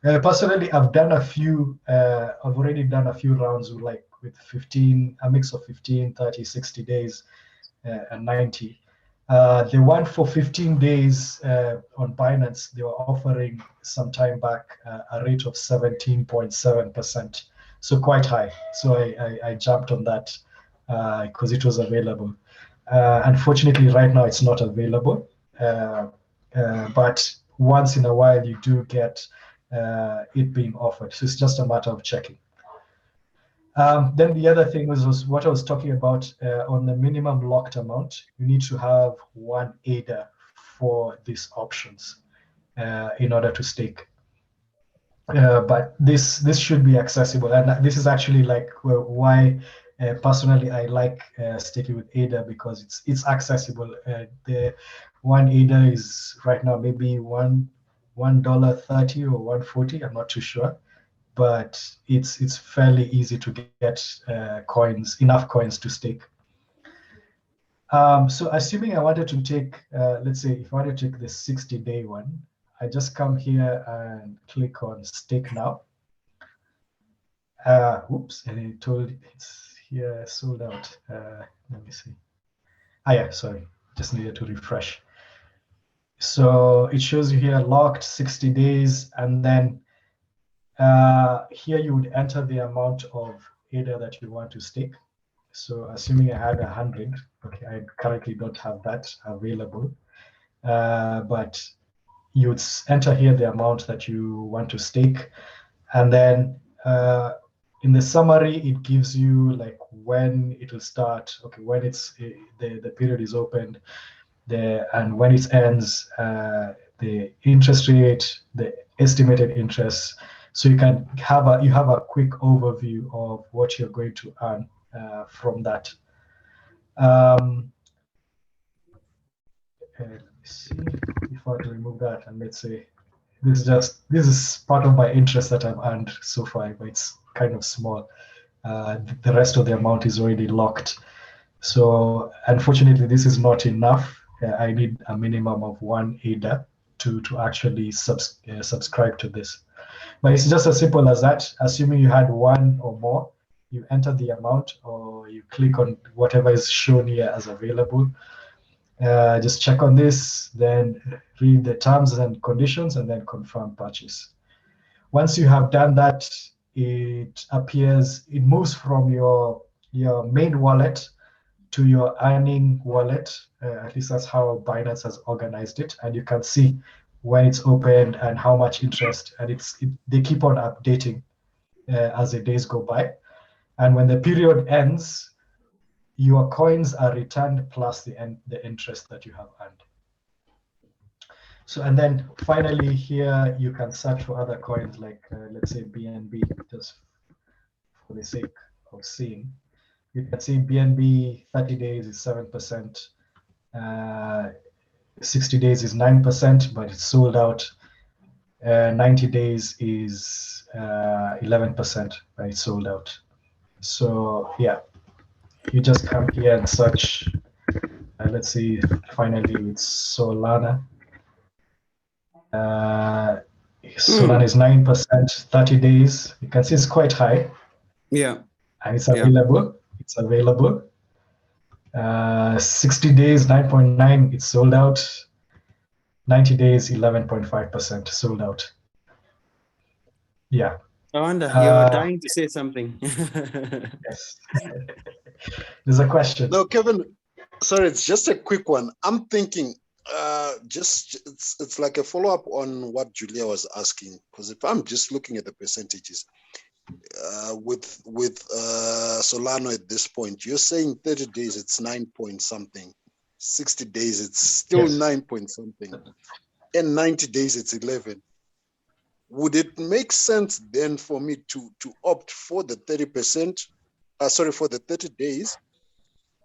Personally, I've done a few, I've already done a few rounds with 15, a mix of 15, 30, 60 days, and 90. The one for 15 days on Binance, they were offering some time back a rate of 17.7%. So quite high. So I jumped on that because it was available. Unfortunately, right now it's not available. But once in a while, you do get it being offered. So it's just a matter of checking. Then the other thing was what I was talking about on the minimum locked amount. You need to have one ADA for these options in order to stake. But this should be accessible, and this is actually why personally I like staking with ADA, because it's accessible. The one ADA is right now maybe $1.30 or $1.40. I'm not too sure, but it's fairly easy to get enough coins to stake. So assuming I wanted to take, let's say if I wanted to take the 60-day one, I just come here and click on stake now. Oops, and it's here sold out. Let me see. Yeah, sorry, just needed to refresh. So it shows you here locked 60 days, and then here you would enter the amount of ADA that you want to stake. So assuming I had 100, okay, I currently don't have that available, but you would enter here the amount that you want to stake, and then in the summary it gives you when it will start, okay, when the period is opened, and when it ends, the interest rate, the estimated interest. So you have a quick overview of what you're going to earn from that. Let me see if I were to remove that, and let's say this is part of my interest that I've earned so far, but it's kind of small. The rest of the amount is already locked. So unfortunately, this is not enough. I need a minimum of one ADA to actually subscribe to this. But it's just as simple as that. Assuming you had one or more, you enter the amount, or you click on whatever is shown here as available. Just check on this, then read the terms and conditions, and then confirm purchase. Once you have done that, it moves from your main wallet to your earning wallet. At least that's how Binance has organized it, and you can see when it's opened and how much interest, and they keep on updating as the days go by. And when the period ends, your coins are returned plus the interest that you have earned. So, and then finally here you can search for other coins like let's say BNB, just for the sake of seeing. You can see BNB 30 days is 7%, 60 days is 9%, but it's sold out. 90 days is 11%, right? Sold out. So yeah, you just come here and search. Let's see, finally it's Solana. Solana is 9%, 30 days. You can see it's quite high. Yeah. And it's available. Yeah. It's available. 60 days, 9.9, it's sold out. 90 days, 11.5% sold out. Yeah. I wonder, you're dying to say something. Yes. There's a question. No, Kevin, sorry, it's just a quick one. I'm thinking, it's like a follow-up on what Julia was asking, because if I'm just looking at the percentages, with Solano at this point, you're saying 30 days it's 9 point something, 60 days it's still 9 point something, and 90 days it's 11. Would it make sense then for me to opt for the 30%? For the 30 days.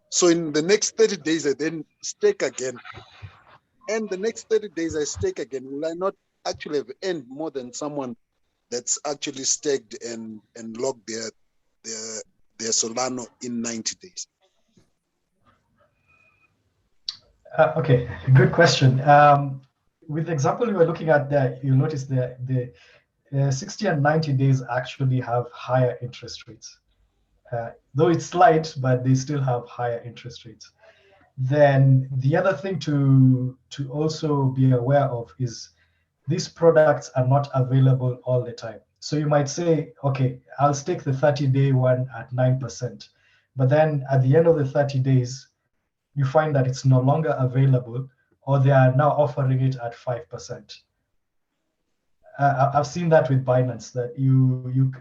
So in the next 30 days, I then stake again, and the next 30 days I stake again. Will I not actually have earned more than someone that's actually staked and locked their Solano in 90 days? Okay, good question. With the example you were looking at there, you notice the 60 and 90 days actually have higher interest rates. Though it's slight, but they still have higher interest rates. Then the other thing to also be aware of is these products are not available all the time. So you might say, okay, I'll stake the 30-day one at 9%. But then at the end of the 30 days, you find that it's no longer available, or they are now offering it at 5%. I've seen that with Binance, that you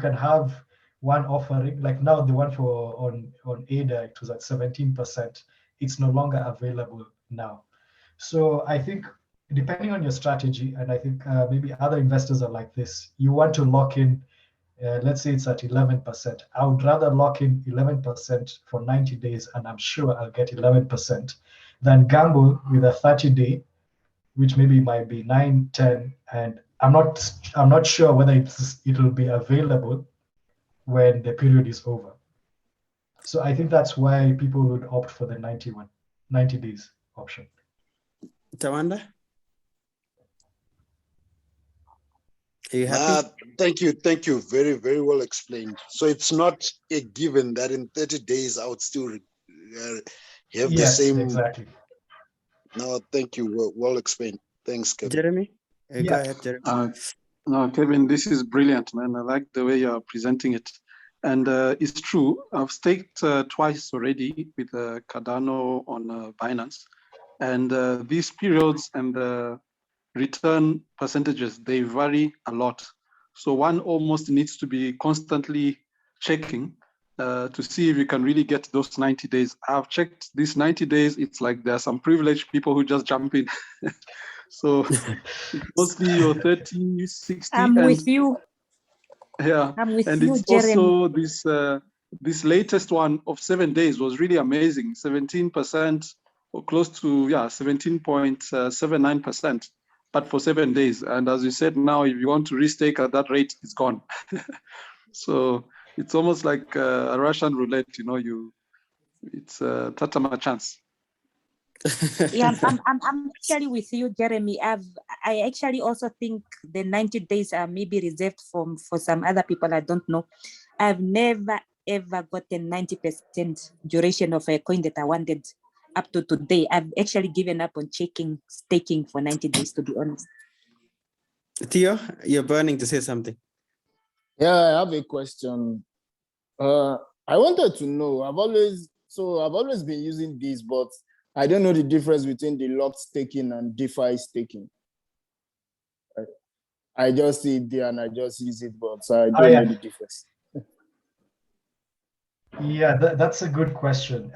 can have one offering, like now the one for on ADA, it was at 17%. It's no longer available now. So I think depending on your strategy, and I think maybe other investors are like this, you want to lock in, let's say it's at 11%. I would rather lock in 11% for 90 days, and I'm sure I'll get 11%, than gamble with a 30-day, which maybe might be 9, 10, and I'm not sure whether it'll be available when the period is over. So I think that's why people would opt for the 90 days option. Tawanda? Are you happy? Thank you. Very, very well explained. So it's not a given that in 30 days I would still have the same. Exactly. No, thank you. Well explained. Thanks, Kevin. Jeremy? Go Yeah. ahead, Jeremy. No, Kevin, this is brilliant, man. I like the way you're presenting it. And it's true. I've staked twice already with Cardano on Binance. And these periods and the return percentages, they vary a lot. So one almost needs to be constantly checking to see if you can really get those 90 days. I've checked these 90 days. It's like there are some privileged people who just jump in. So it's mostly your 30, 60. I'm with you. Yeah, I'm with and you, it's Jeremy. also this latest one of 7 days was really amazing, 17% or close to 17.79%, but for 7 days. And as you said, now if you want to restake at that rate, it's gone. So it's almost like a Russian roulette, it's tatama chance. Yeah, I'm actually with you, Jeremy. I actually also think the 90 days are maybe reserved for some other people. I don't know. I've never ever gotten 90% duration of a coin that I wanted up to today. I've actually given up on staking for 90 days, to be honest. Theo, you're burning to say something. Yeah, I have a question. I wanted to know, I've always been using this, but I don't know the difference between the locked staking and DeFi staking. I just see it there and I just use it, but I don't know the difference. Yeah, that's a good question.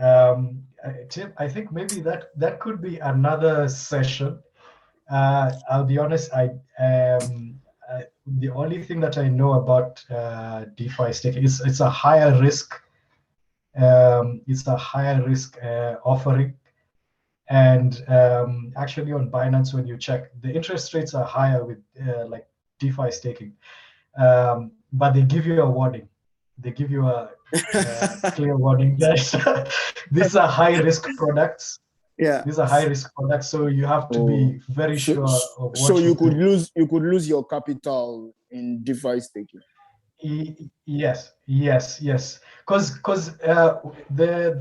Tim, I think maybe that could be another session. I'll be honest, the only thing that I know about DeFi staking is it's a higher risk. It's a higher risk offering. And actually on Binance, when you check, the interest rates are higher with like DeFi staking, but they give you a warning. They give you a clear warning that these are high risk products. Yeah, these are high risk products, so you have to be very sure of what. So you could lose your capital in DeFi staking. Yes. Because the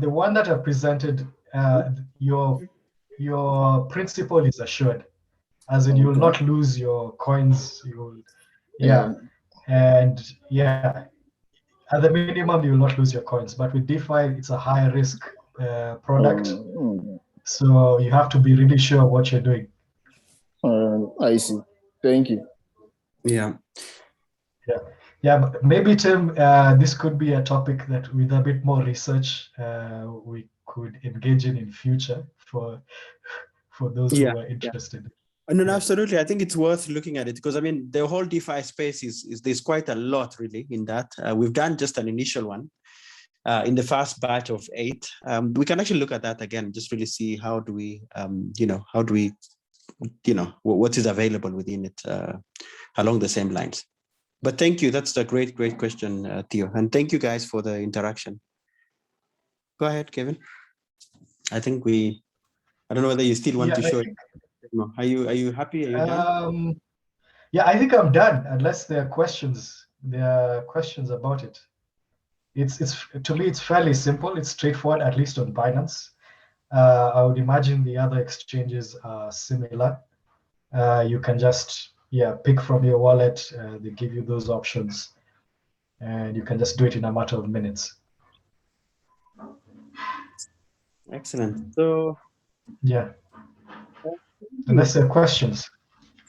one that I presented, your principal is assured, as in you'll not lose your coins. At the minimum you'll not lose your coins. But with DeFi, it's a high risk product, so you have to be really sure what you're doing. I see. Thank you. Yeah, but maybe Tim, this could be a topic that with a bit more research we could engage in future for those who are interested. No, absolutely. I think it's worth looking at it because I mean the whole DeFi space is there's quite a lot really in that. We've done just an initial one in the first batch of 8. We can actually look at that again, just really see how do we what is available within it along the same lines. But thank you. That's a great question, Theo. And thank you guys for the interaction. Go ahead, Kevin. I think we I don't know whether you still want to Yeah, show it. No. Are you happy? Are you done? Yeah, I think I'm done, unless there are questions. There are questions about it. It's to me, it's fairly simple. It's straightforward, at least on Binance. I would imagine the other exchanges are similar. You can just pick from your wallet. They give you those options, and you can just do it in a matter of minutes. Excellent. So yeah, unless there are questions.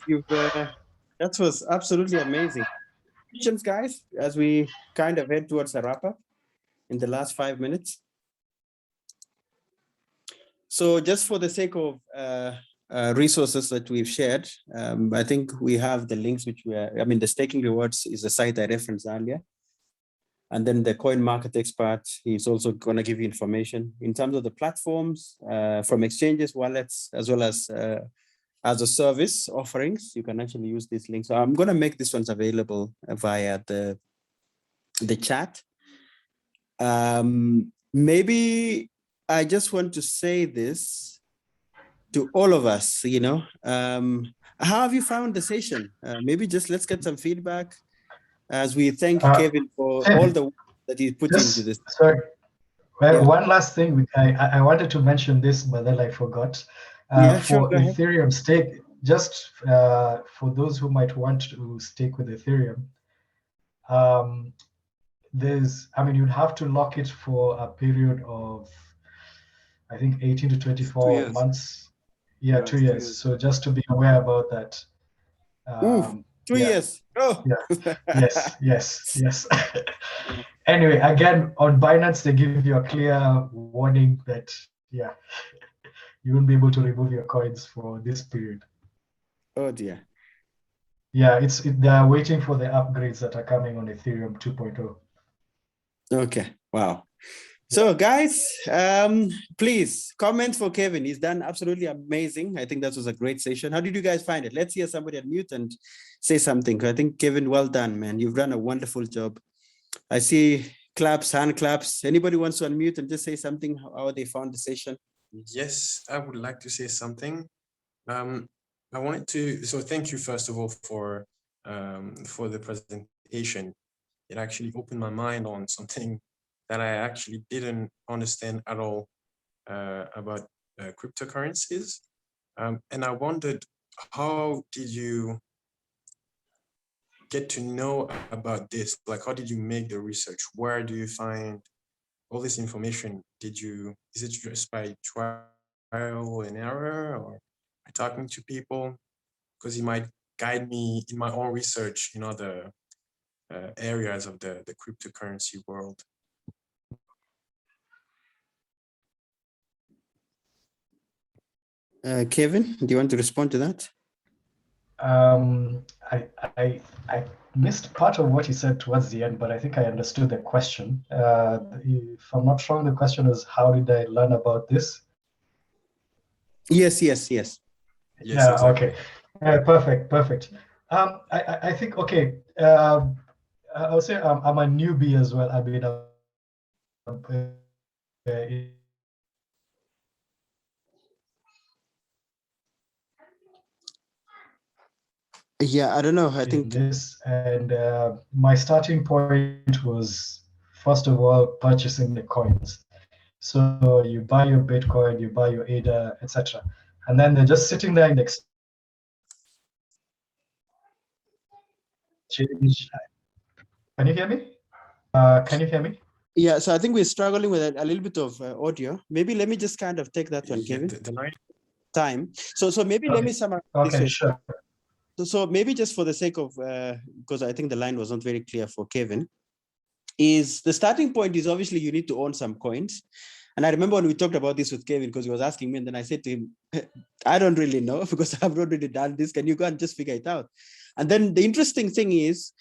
That was absolutely amazing. Questions, guys, as we kind of head towards a wrap up in the last 5 minutes. So just for the sake of resources that we've shared, I think we have the links which the staking rewards is a site I referenced earlier. And then the coin market expert is also going to give you information in terms of the platforms from exchanges, wallets, as well as a service offerings. You can actually use these links. So I'm going to make these ones available via the chat. Maybe I just want to say this to all of us, how have you found the session? Maybe just let's get some feedback as we thank Kevin for all the work that he put into this. Sorry. Well, one last thing, I wanted to mention this, but then I forgot. For Ethereum stake, just for those who might want to stake with Ethereum, you'd have to lock it for a period of, I think, 18 to 24 months. Yeah, 2 years. So just to be aware about that. 2 years. Oh, yeah. Yes. Anyway, again, on Binance, they give you a clear warning that, you won't be able to remove your coins for this period. Oh dear. Yeah, they're waiting for the upgrades that are coming on Ethereum 2.0. Okay. Wow. So guys, please comment for Kevin. He's done absolutely amazing. I think that was a great session. How did you guys find it? Let's hear somebody unmute and say something. I think Kevin, well done, man. You've done a wonderful job. I see claps, hand claps. Anybody wants to unmute and just say something, how they found the session? Yes, I would like to say something. I wanted to, so thank you first of all for the presentation. It actually opened my mind on something that I actually didn't understand at all about cryptocurrencies. And I wondered, how did you get to know about this? Like, how did you make the research? Where do you find all this information? Is it just by trial and error or by talking to people? Because it might guide me in my own research in other areas of the cryptocurrency world. Kevin, do you want to respond to that? I missed part of what he said towards the end, but I think I understood the question. If I'm not wrong, the question is, how did I learn about this? Yes. Yeah, exactly. Okay. Perfect. I think, okay, I'll say I'm a newbie as well. I mean, yeah, I don't know. I think this, and my starting point was, first of all, purchasing the coins. So you buy your Bitcoin, you buy your ADA, etc., and then they're just sitting there in the exchange. Can you hear me? Yeah, so I think we're struggling with a little bit of audio. Maybe let me just kind of take that one, Kevin. Time. So maybe let me summarize. Okay, sure. So maybe just for the sake of, because I think the line was not very clear for Kevin, is the starting point is obviously you need to own some coins. And I remember when we talked about this with Kevin, because he was asking me, and then I said to him, I don't really know because I've not really done this. Can you go and just figure it out? And then the interesting thing is,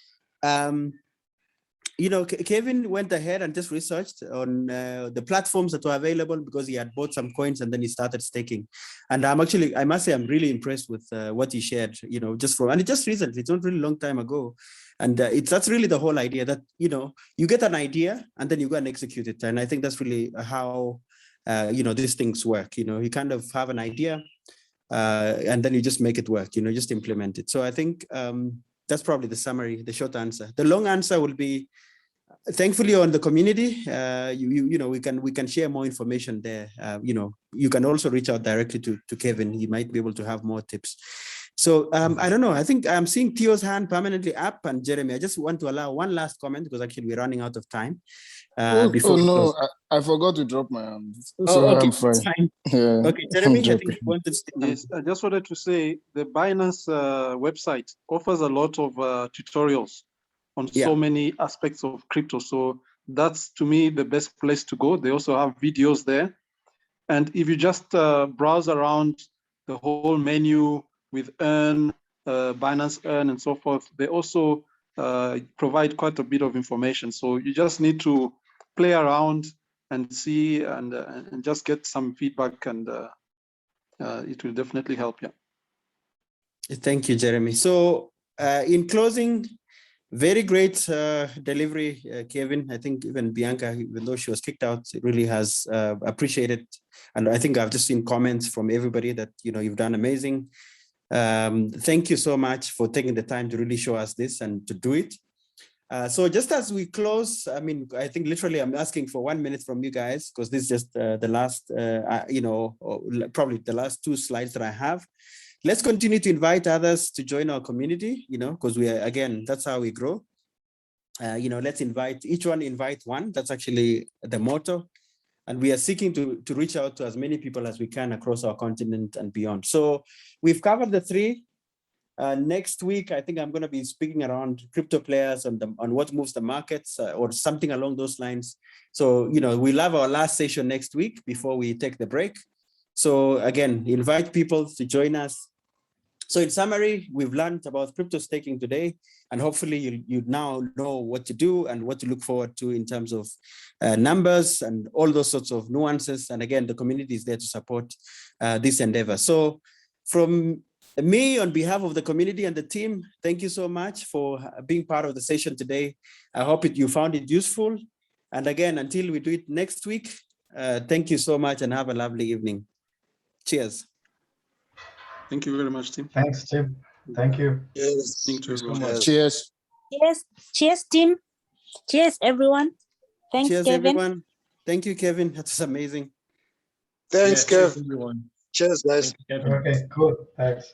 Kevin went ahead and just researched on the platforms that were available because he had bought some coins and then he started staking. And I must say, I'm really impressed with what he shared, and it just recently, it's not really long time ago. And that's really the whole idea that, you get an idea and then you go and execute it. And I think that's really how these things work. You kind of have an idea and then you just make it work, just implement it. So I think that's probably the summary, the short answer. The long answer will be, thankfully on the community, we can share more information there. You can also reach out directly to Kevin. He might be able to have more tips. So I don't know. I think I'm seeing Theo's hand permanently up, and Jeremy. I just want to allow one last comment because actually we're running out of time. No, I forgot to drop my hand. So okay, I'm fine. Yeah. Okay, Jeremy, I think you wanted to. Yes, I just wanted to say the Binance website offers a lot of tutorials on so many aspects of crypto. So that's, to me, the best place to go. They also have videos there. And if you just browse around the whole menu with Earn, Binance Earn, and so forth, they also provide quite a bit of information. So you just need to play around and see and just get some feedback, and it will definitely help you. Thank you, Jeremy. So in closing, very great delivery, Kevin. I think even Bianca, even though she was kicked out, really has appreciated. And I think I've just seen comments from everybody that, you've done amazing. Thank you so much for taking the time to really show us this and to do it. So just as we close, I think literally I'm asking for 1 minute from you guys, because this is just the last, probably the last 2 slides that I have. Let's continue to invite others to join our community, because we are, again, that's how we grow. Let's invite, each one invite one. That's actually the motto. And we are seeking to reach out to as many people as we can across our continent and beyond. So we've covered the 3. Next week, I think I'm going to be speaking around crypto players on what moves the markets or something along those lines. So, we'll have our last session next week before we take the break. So again, invite people to join us. So in summary, we've learned about crypto staking today, and hopefully you now know what to do and what to look forward to in terms of numbers and all those sorts of nuances. And again, the community is there to support this endeavor. So from me, on behalf of the community and the team, thank you so much for being part of the session today. I hope you found it useful. And again, until we do it next week, thank you so much and have a lovely evening. Cheers. Thank you very much, Tim. Thanks, Tim. Thank you. Yes. Thank you so much. Cheers. Cheers. Cheers, Tim. Cheers, everyone. Thanks, Cheers, Kevin. everyone. Thank you, Kevin. That's amazing. Thanks, Cheers, Kev. everyone. Cheers, guys. Thank you, Kevin. Okay, cool. Thanks.